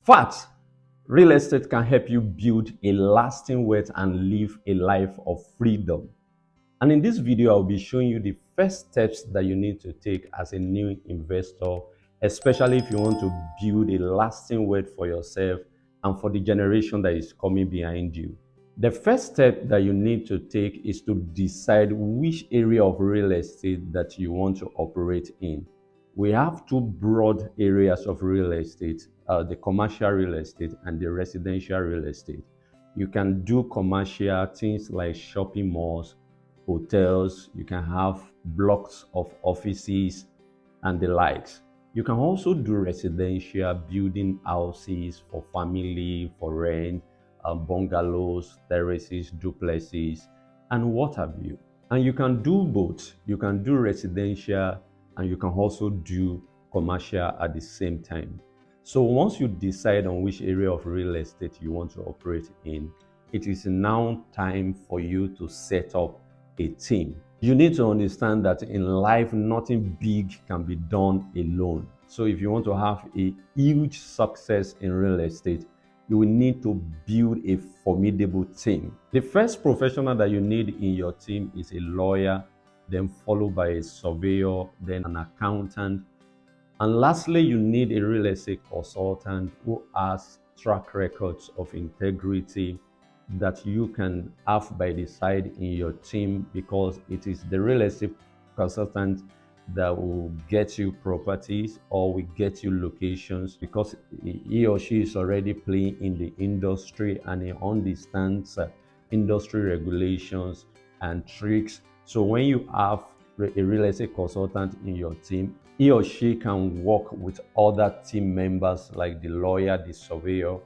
Fact, real estate can help you build a lasting wealth and live a life of freedom. And in this video, I'll be showing you the first steps that you need to take as a new investor, especially if you want to build a lasting wealth for yourself and for the generation that is coming behind you. The first step that you need to take is to decide which area of real estate that you want to operate in. We have two broad areas of real estate, the commercial real estate and the residential real estate. You can do commercial things like shopping malls, hotels, you can have blocks of offices and the likes. You can also do residential, building houses for family, for rent, bungalows, terraces, duplexes, and what have you. And you can do both. You can do residential and you can also do commercial at the same time. So once you decide on which area of real estate you want to operate in, it is now time for you to set up a team. You need to understand that in life, nothing big can be done alone. So if you want to have a huge success in real estate, you will need to build a formidable team. The first professional that you need in your team is a lawyer, then followed by a surveyor, then an accountant. And lastly, you need a real estate consultant who has track records of integrity that you can have by the side in your team, because it is the real estate consultant that will get you properties or will get you locations, because he or she is already playing in the industry and he understands industry regulations and tricks. So when you have a real estate consultant in your team, he or she can work with other team members like the lawyer, the surveyor,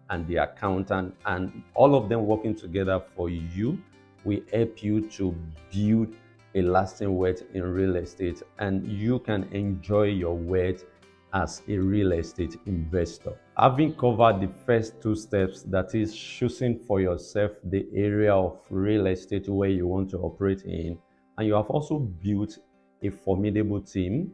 and the accountant, and all of them working together for you will help you to build a lasting wealth in real estate, and you can enjoy your wealth as a real estate investor. Having covered the first two steps, that is choosing for yourself the area of real estate where you want to operate in, and you have also built a formidable team,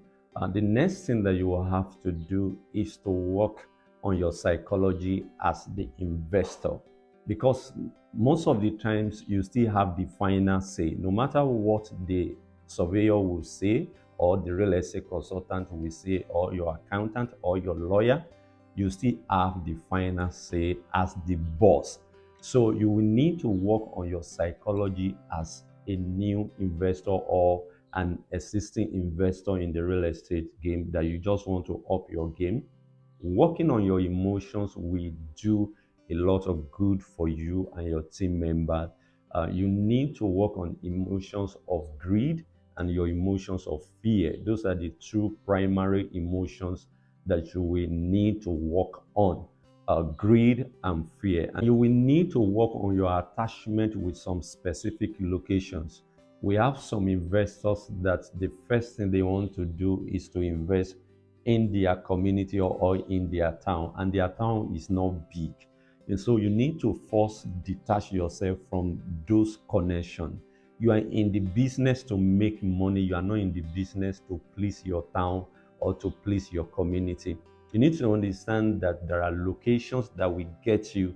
the next thing that you will have to do is to work on your psychology as the investor, because most of the times you still have the final say. No matter what the surveyor will say or the real estate consultant will say or your accountant or your lawyer, you still have the final say as the boss. So you will need to work on your psychology as a new investor or an existing investor in the real estate game that you just want to up your game. Working on your emotions will do a lot of good for you and your team members. You need to work on emotions of greed and your emotions of fear. Those are the two primary emotions that you will need to work on, greed and fear. And you will need to work on your attachment with some specific locations. We have some investors that the first thing they want to do is to invest in their community or in their town, and their town is not big. And so you need to first detach yourself from those connections. You are in the business to make money. You are not in the business to please your town or to please your community. You need to understand that there are locations that will get you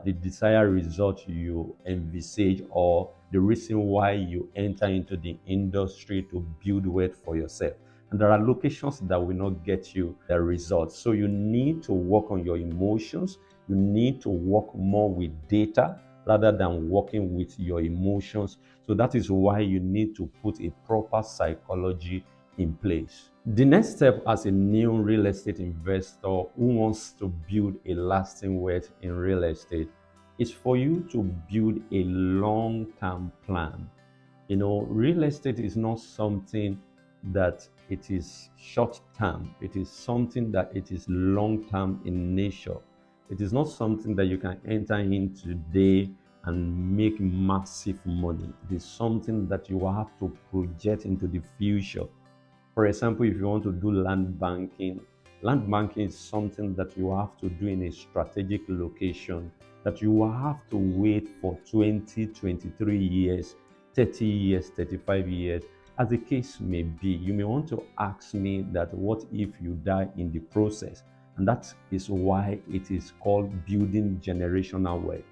the desired result you envisage, or the reason why you enter into the industry to build wealth for yourself. And there are locations that will not get you the results. So you need to work on your emotions. You need to work more with data rather than working with your emotions. So that is why you need to put a proper psychology in place. The next step as a new real estate investor who wants to build a lasting wealth in real estate is for you to build a long-term plan. You know, real estate is not something that it is short term. It is something that it is long term in nature. It is not something that you can enter in today and make massive money. It is something that you will have to project into the future. For example, if you want to do land banking is something that you have to do in a strategic location, that you will have to wait for 20, 23 years, 30 years, 35 years, as the case may be. You may want to ask me that what if you die in the process? And that is why it is called building generational wealth.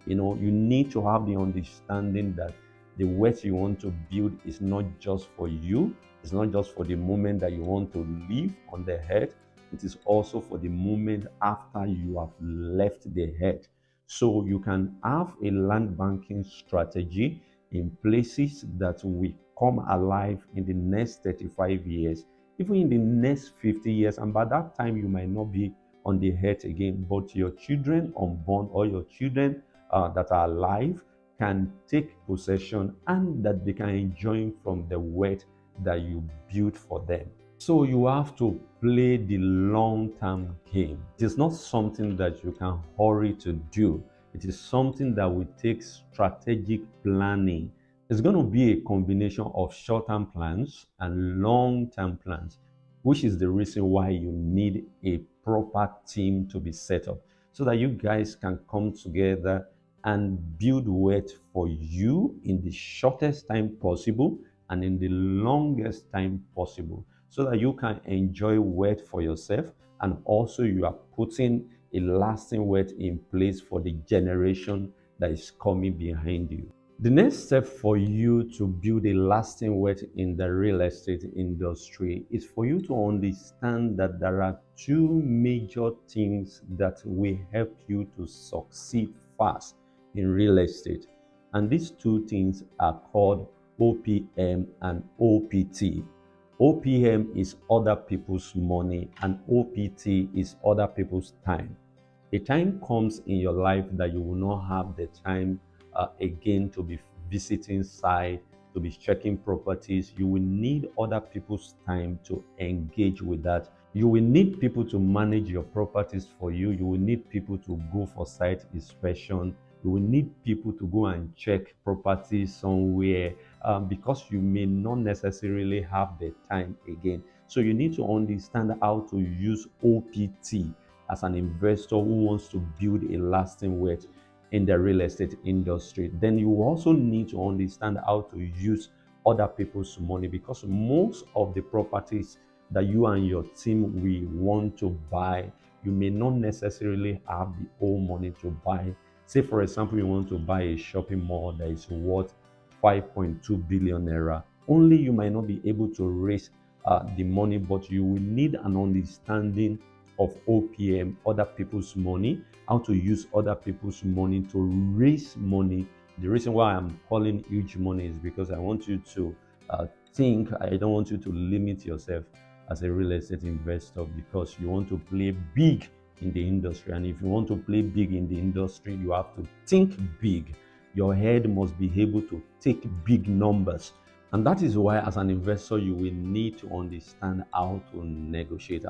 You need to have the understanding that the wealth you want to build is not just for you, it's not just for the moment that you want to live on the earth, it is also for the moment after you have left the earth. So you can have a land banking strategy in places that will come alive in the next 35 years, even in the next 50 years. And by that time, you might not be on the earth again, but your children unborn or your children that are alive can take possession and that they can enjoy from the wealth that you built for them. So you have to play the long-term game. It is not something that you can hurry to do. It is something that will take strategic planning. It's going to be a combination of short-term plans and long-term plans, which is the reason why you need a proper team to be set up so that you guys can come together and build wealth for you in the shortest time possible and in the longest time possible, so that you can enjoy wealth for yourself, and also you are putting a lasting wealth in place for the generation that is coming behind you. The next step for you to build a lasting wealth in the real estate industry is for you to understand that there are two major things that will help you to succeed fast in real estate. And these two things are called OPM and OPT. OPM is other people's money and OPT is other people's time. A time comes in your life that you will not have the time again to be visiting site, to be checking properties. You will need other people's time to engage with that. You will need people to manage your properties for you. You will need people to go for site inspection. You will need people to go and check properties somewhere because you may not necessarily have the time again. So you need to understand how to use OPT as an investor who wants to build a lasting wealth in the real estate industry. Then you also need to understand how to use other people's money, because most of the properties that you and your team will want to buy, you may not necessarily have the whole money to buy. Say, for example, you want to buy a shopping mall that is worth 5.2 billion naira. Only you might not be able to raise the money, but you will need an understanding of OPM, other people's money, how to use other people's money to raise money. The reason why I'm calling huge money is because I want you to think. I don't want you to limit yourself as a real estate investor, because you want to play big in the industry. And if you want to play big in the industry, you have to think big. Your head must be able to take big numbers. And that is why, as an investor, you will need to understand how to negotiate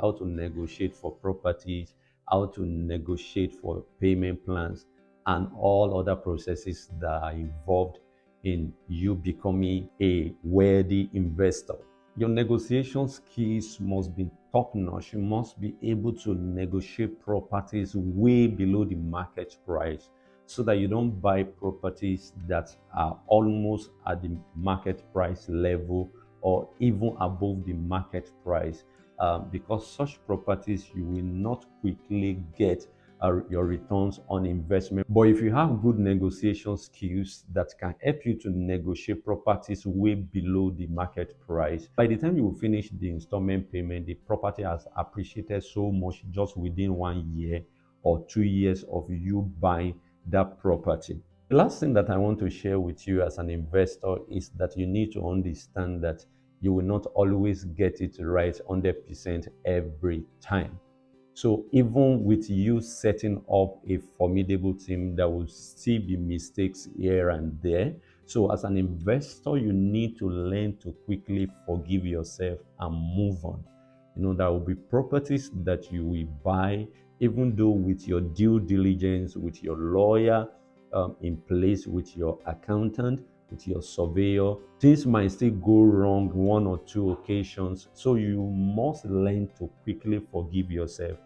for properties, how to negotiate for payment plans, and all other processes that are involved in you becoming a worthy investor. Your negotiation skills must be top-notch. You must be able to negotiate properties way below the market price, so that you don't buy properties that are almost at the market price level or even above the market price, because such properties you will not quickly get your returns on investment. But if you have good negotiation skills that can help you to negotiate properties way below the market price, by the time you finish the installment payment, the property has appreciated so much just within 1 year or 2 years of you buying that property. The last thing that I want to share with you as an investor is that you need to understand that you will not always get it right 100% every time. So even with you setting up a formidable team, there will still be mistakes here and there. So as an investor, you need to learn to quickly forgive yourself and move on. There will be properties that you will buy, even though with your due diligence, with your lawyer in place, with your accountant, with your surveyor, things might still go wrong 1 or 2 occasions. So you must learn to quickly forgive yourself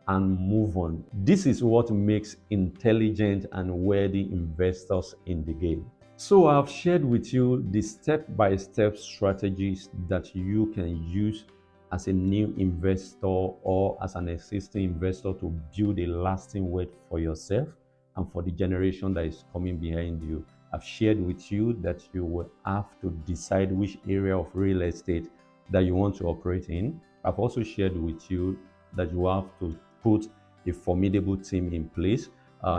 and move on. This is what makes intelligent and worthy investors in the game. So I've shared with you the step-by-step strategies that you can use as a new investor or as an existing investor to build a lasting wealth for yourself and for the generation that is coming behind you. I've shared with you that you will have to decide which area of real estate that you want to operate in. I've also shared with you that you have to put a formidable team in place.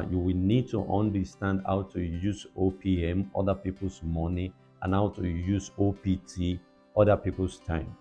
You will need to understand how to use OPM, other people's money, and how to use OPT, other people's time.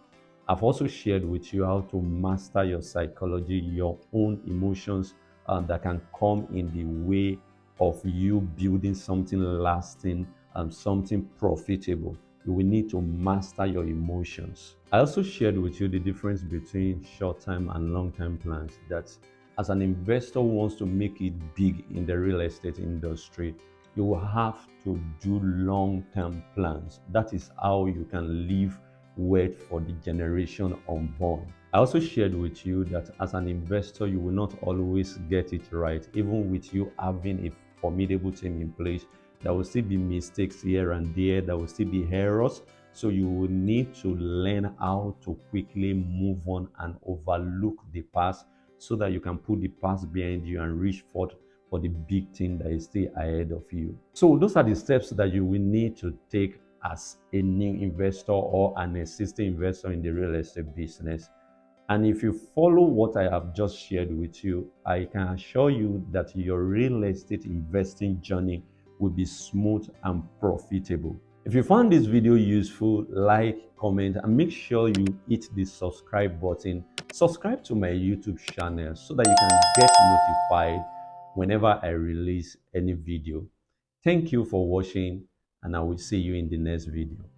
I've also shared with you how to master your psychology, your own emotions that can come in the way of you building something lasting and something profitable. You will need to master your emotions. I also shared with you the difference between short-term and long-term plans. That as an investor who wants to make it big in the real estate industry, you will have to do long-term plans. That is how you can live wealth for the generation unborn. I also shared with you that as an investor, you will not always get it right. Even with you having a formidable team in place, there will still be mistakes here and there, there will still be errors. So you will need to learn how to quickly move on and overlook the past so that you can put the past behind you and reach forth for the big thing that is still ahead of you. So those are the steps that you will need to take as a new investor or an existing investor in the real estate business. And if you follow what I have just shared with you, I can assure you that your real estate investing journey will be smooth and profitable. If you found this video useful, like, comment, and make sure you hit the subscribe button. Subscribe to my YouTube channel so that you can get notified whenever I release any video. Thank you for watching, and I will see you in the next video.